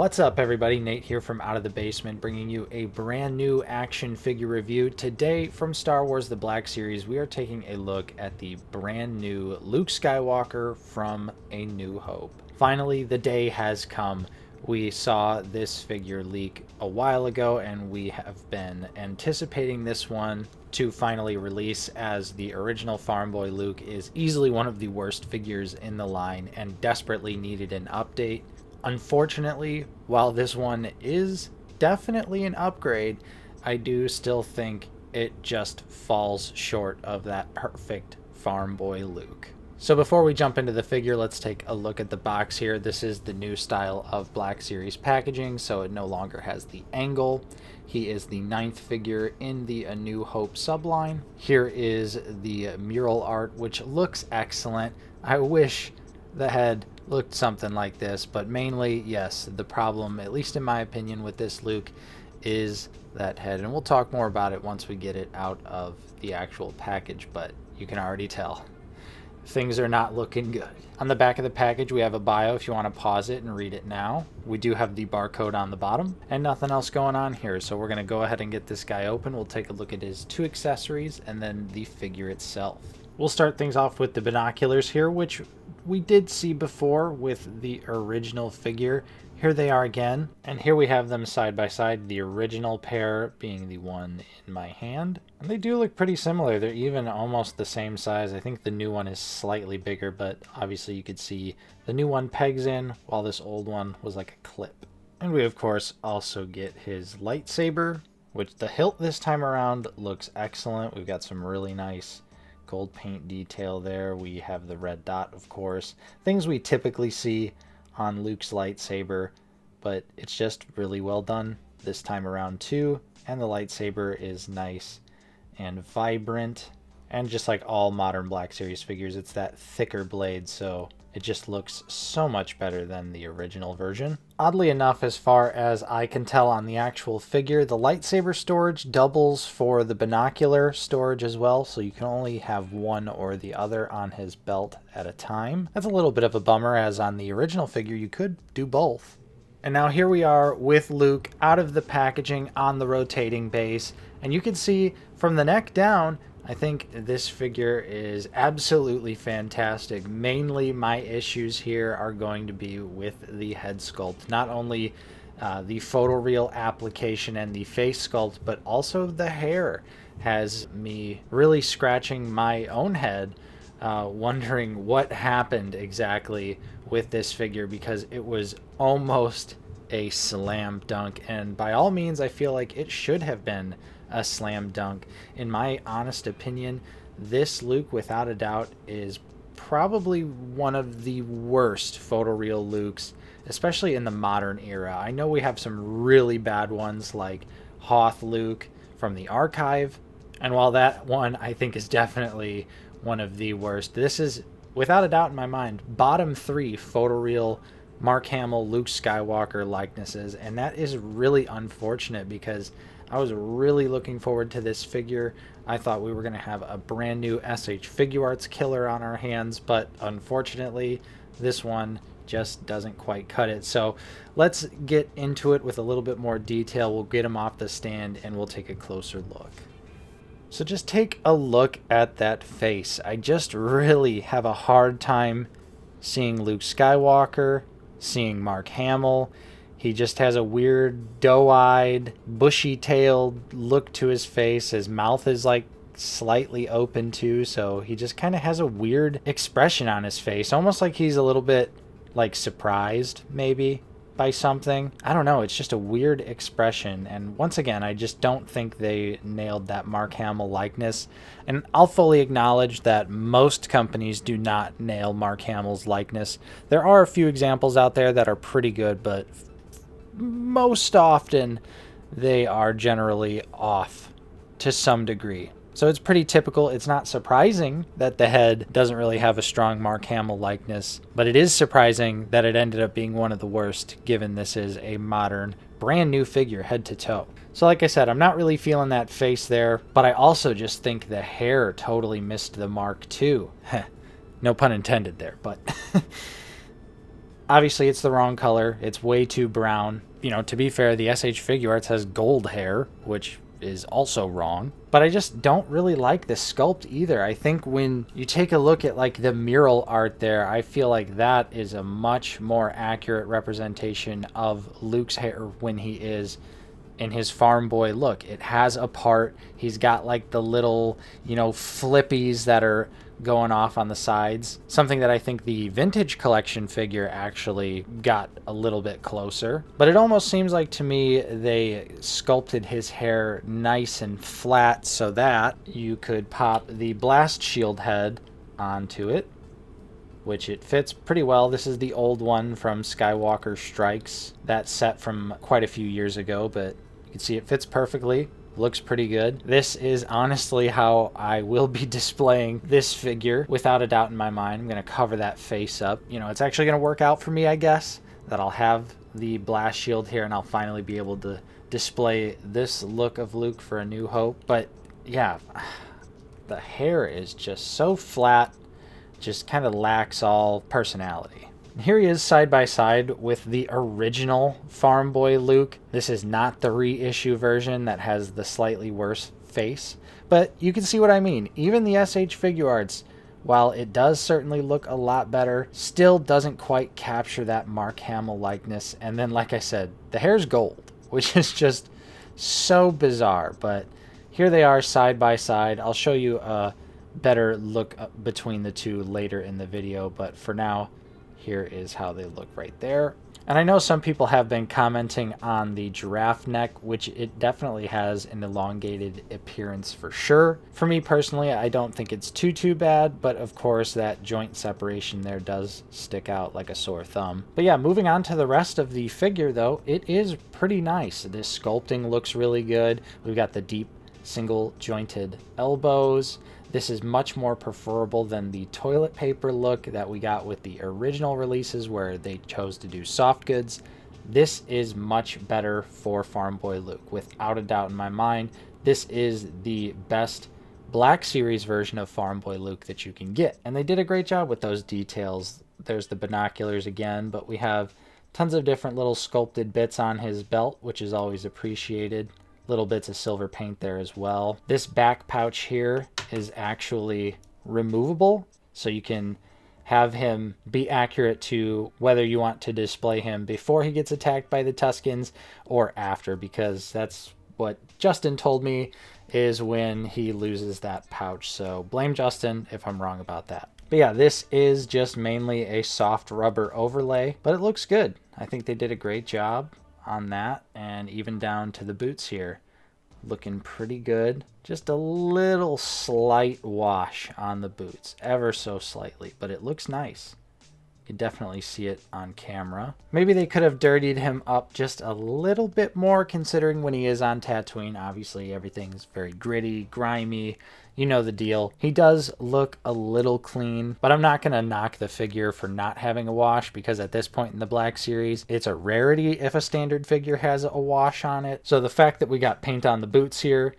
What's up, everybody? Nate here from Out of the Basement, bringing you a brand new action figure review. Today from Star Wars The Black Series, we are taking a look at the brand new Luke Skywalker from A New Hope. Finally, the day has come. We saw this figure leak a while ago, and we have been anticipating this one to finally release, as the original Farm Boy Luke is easily one of the worst figures in the line and desperately needed an update. Unfortunately, while this one is definitely an upgrade, I do still think it just falls short of that perfect Farm Boy Luke. So before we jump into the figure, let's take a look at the box here. This is the new style of Black Series packaging, so it no longer has the angle. He is the 9th figure in the A New Hope subline. Here is the mural art, which looks excellent. I wish the head looked something like this, but mainly, yes, the problem, at least in my opinion, with this Luke is that head, and we'll talk more about it once we get it out of the actual package, but you can already tell things are not looking good. On the back of the package, we have a bio if you want to pause it and read it now. We do have the barcode on the bottom, and nothing else going on here, so we're going to go ahead and get this guy open. We'll take a look at his 2 accessories and then the figure itself. We'll start things off with the binoculars here, which we did see before with the original figure. Here they are again, and here we have them side by side, the original pair being the one in my hand. And they do look pretty similar. They're even almost the same size. I think the new one is slightly bigger, but obviously you could see the new one pegs in while this old one was like a clip. And we of course also get his lightsaber, which the hilt this time around looks excellent. We've got some really nice gold paint detail there. We have the red dot, of course, things we typically see on Luke's lightsaber, but it's just really well done this time around too. And the lightsaber is nice and vibrant, and just like all modern Black Series figures, it's that thicker blade, so it just looks so much better than the original version. Oddly enough, as far as I can tell on the actual figure, the lightsaber storage doubles for the binocular storage as well, so you can only have one or the other on his belt at a time. That's a little bit of a bummer, as on the original figure you could do both. And now here we are with Luke out of the packaging on the rotating base, and you can see from the neck down, I think this figure is absolutely fantastic. Mainly my issues here are going to be with the head sculpt. Not only the photoreal application and the face sculpt, but also the hair has me really scratching my own head, wondering what happened exactly with this figure, because it was almost a slam dunk, and by all means I feel like it should have been a slam dunk. In my honest opinion, this Luke without a doubt is probably one of the worst photoreal Lukes, especially in the modern era. I know we have some really bad ones like Hoth Luke from the archive, and while that one I think is definitely one of the worst, this is without a doubt in my mind bottom 3 photoreal Mark Hamill Luke Skywalker likenesses, and that is really unfortunate because I was really looking forward to this figure. I thought we were going to have a brand new SH Figuarts killer on our hands, but unfortunately this one just doesn't quite cut it. So let's get into it with a little bit more detail. We'll get him off the stand and we'll take a closer look. So just take a look at that face. I just really have a hard time seeing Luke Skywalker, seeing Mark Hamill. He just has a weird doe-eyed, bushy-tailed look to his face. His mouth is like slightly open too, so he just kind of has a weird expression on his face, almost like he's a little bit like surprised maybe by something. I don't know, it's just a weird expression, and once again I just don't think they nailed that Mark Hamill likeness. And I'll fully acknowledge that most companies do not nail Mark Hamill's likeness. There are a few examples out there that are pretty good, but most often they are generally off to some degree. So it's pretty typical. It's not surprising that the head doesn't really have a strong Mark Hamill likeness, but it is surprising that it ended up being one of the worst, given this is a modern, brand new figure head to toe. So like I said, I'm not really feeling that face there, but I also just think the hair totally missed the mark too. No pun intended there, but Obviously, it's the wrong color. It's way too brown. You know, to be fair, the SH Figuarts has gold hair, which is also wrong. But I just don't really like the sculpt either. I think when you take a look at like the mural art there, I feel like that is a much more accurate representation of Luke's hair when he is in his farm boy look. It has a part. He's got like the little, you know, flippies that are going off on the sides. Something that I think the vintage collection figure actually got a little bit closer. But it almost seems like to me they sculpted his hair nice and flat so that you could pop the blast shield head onto it, which it fits pretty well. This is the old one from Skywalker Strikes. That set from quite a few years ago, but you can see it fits perfectly. Looks pretty good. This is honestly how I will be displaying this figure without a doubt in my mind. I'm going to cover that face up. You know, it's actually going to work out for me, I guess, that I'll have the blast shield here and I'll finally be able to display this look of Luke for A New Hope. But yeah, the hair is just so flat, just kind of lacks all personality. Here he is side by side with the original Farm Boy Luke. This is not the reissue version that has the slightly worse face, but you can see what I mean. Even the SH Figuarts, while it does certainly look a lot better, still doesn't quite capture that Mark Hamill likeness. And then, like I said, the hair's gold, which is just so bizarre. But here they are side by side. I'll show you a better look between the two later in the video, but for now, here is how they look right there. And I know some people have been commenting on the giraffe neck, which it definitely has an elongated appearance for sure. For me personally, I don't think it's too bad, but of course that joint separation there does stick out like a sore thumb. But yeah, moving on to the rest of the figure though, it is pretty nice. This sculpting looks really good. We've got the deep single jointed elbows. This is much more preferable than the toilet paper look that we got with the original releases where they chose to do soft goods. This is much better for Farm Boy Luke, without a doubt in my mind. This is the best Black Series version of Farm Boy Luke that you can get. And they did a great job with those details. There's the binoculars again, but we have tons of different little sculpted bits on his belt, which is always appreciated. Little bits of silver paint there as well. This back pouch here is actually removable, so you can have him be accurate to whether you want to display him before he gets attacked by the Tuskens or after, because that's what Justin told me is when he loses that pouch. So blame Justin if I'm wrong about that. But yeah, this is just mainly a soft rubber overlay, but it looks good. I think they did a great job on that, and even down to the boots here, looking pretty good. Just a little slight wash on the boots, ever so slightly, but it looks nice. You can definitely see it on camera. Maybe they could have dirtied him up just a little bit more, considering when he is on Tatooine, obviously everything's very gritty, grimy. You know the deal. He does look a little clean, but I'm not going to knock the figure for not having a wash, because at this point in the Black Series, it's a rarity if a standard figure has a wash on it. So the fact that we got paint on the boots here,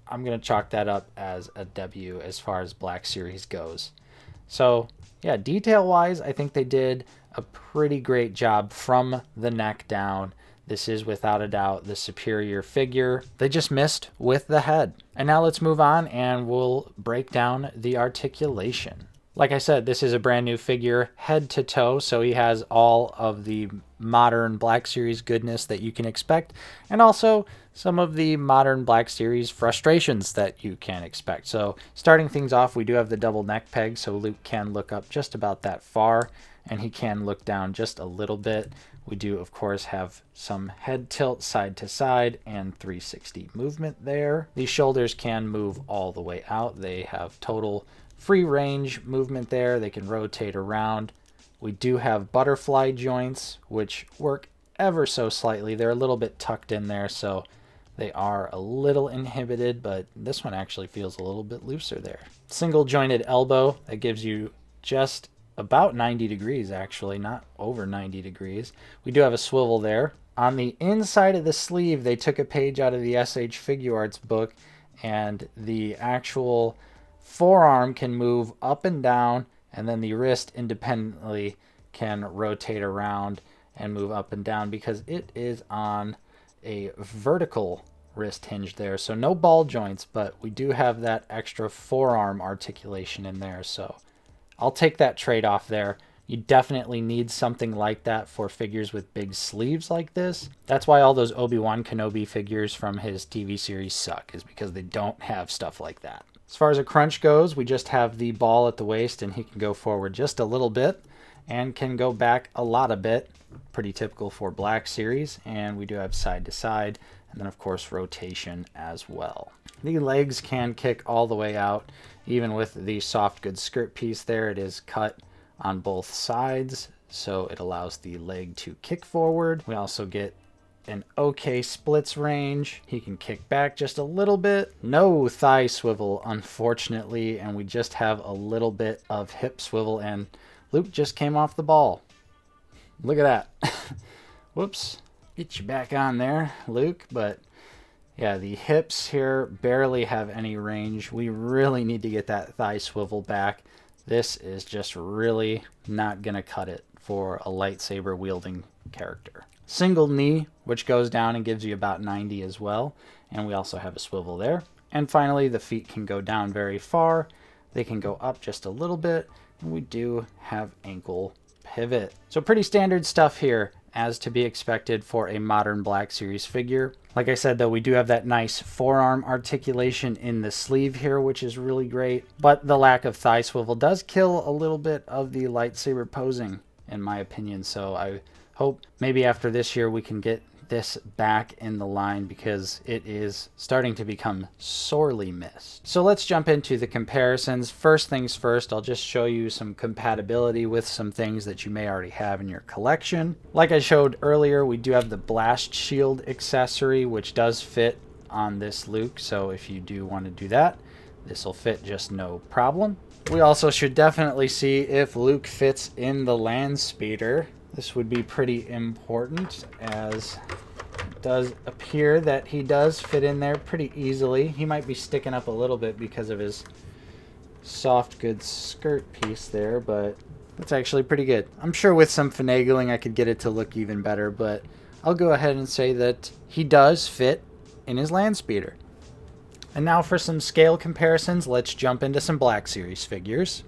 I'm going to chalk that up as a W as far as Black Series goes. So yeah, detail-wise, I think they did a pretty great job from the neck down. This is without a doubt the superior figure. They just missed with the head. And now let's move on and we'll break down the articulation. Like I said, this is a brand new figure head to toe, so he has all of the modern Black Series goodness that you can expect, and also some of the modern Black Series frustrations that you can expect. So starting things off, we do have the double neck peg, so Luke can look up just about that far, and he can look down just a little bit. We do, of course, have some head tilt side to side and 360 movement there. These shoulders can move all the way out. They have total free range movement there. They can rotate around. We do have butterfly joints, which work ever so slightly. They're a little bit tucked in there, so they are a little inhibited, but this one actually feels a little bit looser there. Single jointed elbow, that gives you just about 90 degrees, actually, not over 90 degrees. We do have a swivel there. On the inside of the sleeve, they took a page out of the SH Figuarts book, and the actual forearm can move up and down, and then the wrist independently can rotate around and move up and down because it is on a vertical wrist hinge there. So no ball joints, but we do have that extra forearm articulation in there. So I'll take that trade-off there. You definitely need something like that for figures with big sleeves like this. That's why all those Obi-Wan Kenobi figures from his TV series suck, is because they don't have stuff like that. As far as a crunch goes, we just have the ball at the waist, and he can go forward just a little bit and can go back a lot a bit. Pretty typical for Black Series. And we do have side to side, and then of course rotation as well. The legs can kick all the way out. Even with the soft goods skirt piece there, it is cut on both sides, so it allows the leg to kick forward. We also get an okay splits range. He can kick back just a little bit. No thigh swivel, unfortunately, and we just have a little bit of hip swivel, and Luke just came off the ball. Look at that. Whoops. Get you back on there, Luke. But yeah, the hips here barely have any range. We really need to get that thigh swivel back. This is just really not going to cut it for a lightsaber wielding character. Single knee, which goes down and gives you about 90 as well. And we also have a swivel there. And finally, the feet can go down very far. They can go up just a little bit. And we do have ankle pivot. So pretty standard stuff here, as to be expected for a modern Black Series figure. Like I said, though, we do have that nice forearm articulation in the sleeve here, which is really great. But the lack of thigh swivel does kill a little bit of the lightsaber posing, in my opinion. So I hope maybe after this year we can get this back in the line, because it is starting to become sorely missed. So let's jump into the comparisons. First things first, I'll just show you some compatibility with some things that you may already have in your collection. Like I showed earlier, we do have the blast shield accessory, which does fit on this Luke. So if you do want to do that, this will fit just no problem. We also should definitely see if Luke fits in the land speeder. This would be pretty important, as it does appear that he does fit in there pretty easily. He might be sticking up a little bit because of his soft goods skirt piece there, but that's actually pretty good. I'm sure with some finagling I could get it to look even better, but I'll go ahead and say that he does fit in his land speeder. And now for some scale comparisons, let's jump into some Black Series figures.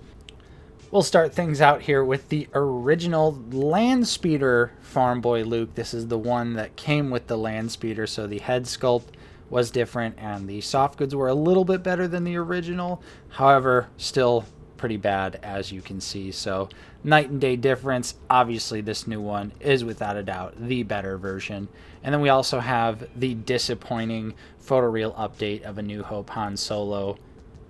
We'll start things out here with the original land speeder Farm Boy Luke. This is the one that came with the land speeder, so the head sculpt was different and the soft goods were a little bit better than the original. However, still pretty bad, as you can see. So night and day difference. Obviously this new one is without a doubt the better version. And then we also have the disappointing photoreal update of A New Hope Han Solo.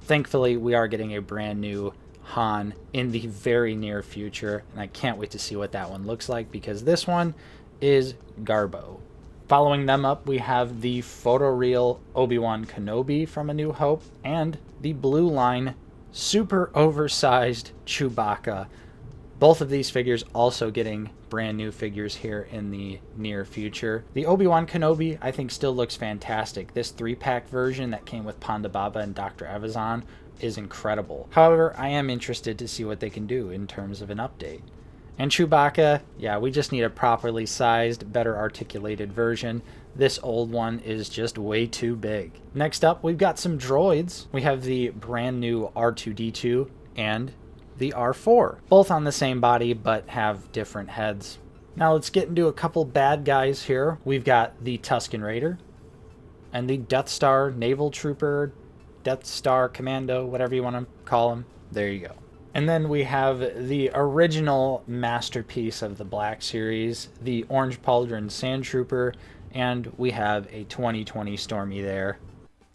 Thankfully we are getting a brand new Han in the very near future, and I can't wait to see what that one looks like, because this one is Garbo. Following them up, we have the photoreal Obi-Wan Kenobi from A New Hope and the Blue Line super oversized Chewbacca. Both of these figures also getting brand new figures here in the near future. The Obi-Wan Kenobi I think still looks fantastic. This 3-pack version that came with Ponda Baba and Dr. Evazan is incredible. However, I am interested to see what they can do in terms of an update. And Chewbacca, yeah, we just need a properly sized, better articulated version. This old one is just way too big. Next up, we've got some droids. We have the brand new R2-D2 and the R4, both on the same body but have different heads. Now let's get into a couple bad guys here. We've got the Tusken Raider and the Death Star Naval Trooper, Death Star Commando, whatever you want to call him. There you go. And then we have the original masterpiece of the Black Series, the Orange Pauldron Sand Trooper, and we have a 2020 Stormy there.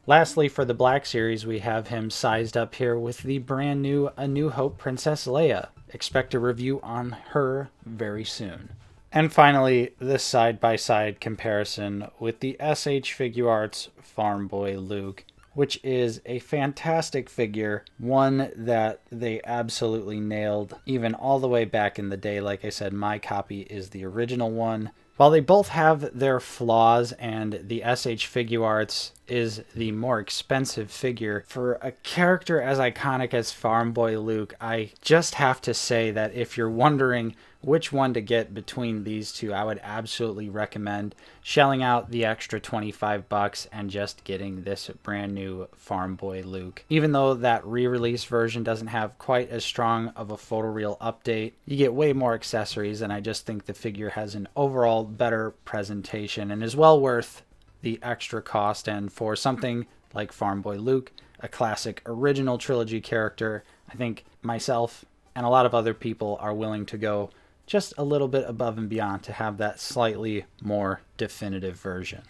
Lastly, for the Black Series, we have him sized up here with the brand new A New Hope Princess Leia. Expect a review on her very soon. And finally, this side-by-side comparison with the SH Figuarts Farm Boy Luke, which is a fantastic figure, one that they absolutely nailed, even all the way back in the day. Like I said, my copy is the original one. While they both have their flaws, and the SH Figuarts is the more expensive figure, for a character as iconic as Farm Boy Luke, I just have to say that if you're wondering which one to get between these two, I would absolutely recommend shelling out the extra 25 bucks and just getting this brand new Farm Boy Luke. Even though that re-release version doesn't have quite as strong of a photoreal update, you get way more accessories, and I just think the figure has an overall better presentation and is well worth the extra cost. And for something like Farm Boy Luke, a classic original trilogy character, I think myself and a lot of other people are willing to go just a little bit above and beyond to have that slightly more definitive version.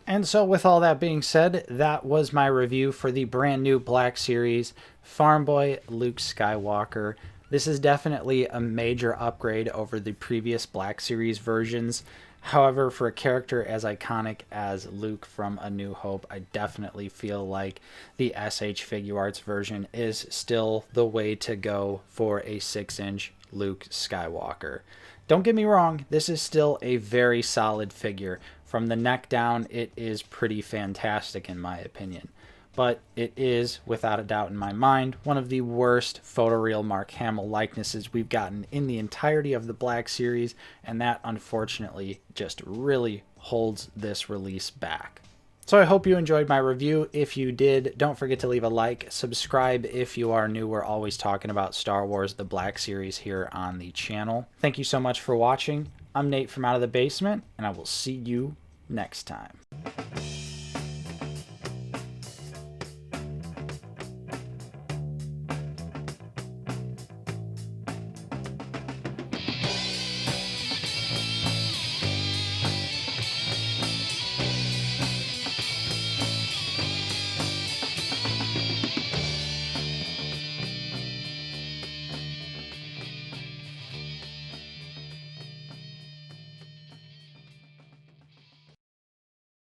And so with all that being said, that was my review for the brand new Black Series Farm Boy Luke Skywalker. This is definitely a major upgrade over the previous Black Series versions. However, for a character as iconic as Luke from A New Hope, I definitely feel like the SH Figuarts version is still the way to go for a 6-inch Luke Skywalker. Don't get me wrong, this is still a very solid figure. From the neck down, it is pretty fantastic in my opinion. But it is, without a doubt in my mind, one of the worst photoreal Mark Hamill likenesses we've gotten in the entirety of the Black Series, and that unfortunately just really holds this release back. So I hope you enjoyed my review. If you did, don't forget to leave a like, subscribe if you are new. We're always talking about Star Wars, the Black Series here on the channel. Thank you so much for watching. I'm Nate from Out of the Basement, and I will see you next time.